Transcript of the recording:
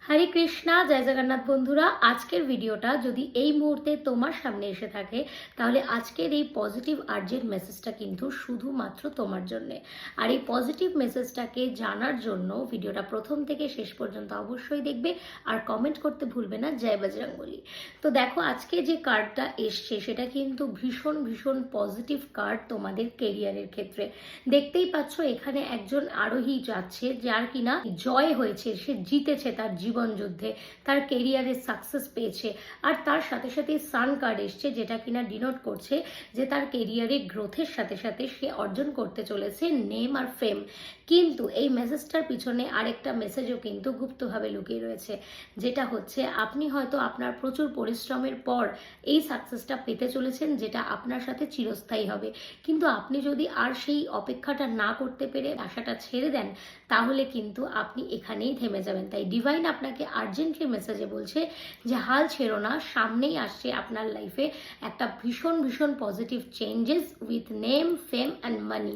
হরে কৃষ্ণা, জয় জগন্নাথ বন্ধুরা। আজকের ভিডিওটা যদি এই মুহূর্তে তোমার সামনে এসে থাকে তাহলে আজকের এই পজিটিভ আর্জেন্ট মেসেজটা কিন্তু শুধুমাত্র তোমার জন্য। আর এই পজিটিভ মেসেজটাকে জানার জন্য ভিডিওটা প্রথম থেকে শেষ পর্যন্ত অবশ্যই দেখবে আর কমেন্ট করতে ভুলবে না জয় বজরংবলী। তো দেখো, আজকে যে কার্ডটা এসছে সেটা কিন্তু ভীষণ ভীষণ পজিটিভ কার্ড তোমাদের কেরিয়ারের ক্ষেত্রে। দেখতেই পাচ্ছ এখানে একজন আরোহী যাচ্ছে যার কিনা জয় হয়েছে, সে জিতেছে তার জীবন যুদ্ধে, তার কেরিয়ারে সাকসেস পেয়েছে। আর তার সাথে সাথে সান কার্ড এসছে যেটা কিনা ডিনোট করছে যে তার কেরিয়ারে গ্রোথের সাথে সাথে সে অর্জন করতে চলেছে নেম আর ফেম। কিন্তু এই মেসেজটার পিছনে আরেকটা মেসেজও কিন্তু গুপ্তভাবে লুকিয়ে রয়েছে, যেটা হচ্ছে আপনি হয়তো আপনার প্রচুর পরিশ্রমের পর এই সাকসেসটা পেতে চলেছেন যেটা আপনার সাথে চিরস্থায়ী হবে। কিন্তু আপনি যদি আর সেই অপেক্ষাটা না করতে পেরে আশাটা ছেড়ে দেন তাহলে কিন্তু আপনি এখানেই থেমে যাবেন। তাই ডিভাইন আপনাকে আর্জেন্টলি মেসেজে বলছে যে হাল ছেড়ো না, সামনেই আসছে আপনার লাইফে একটা ভীষণ ভীষণ positive changes with name, fame and money.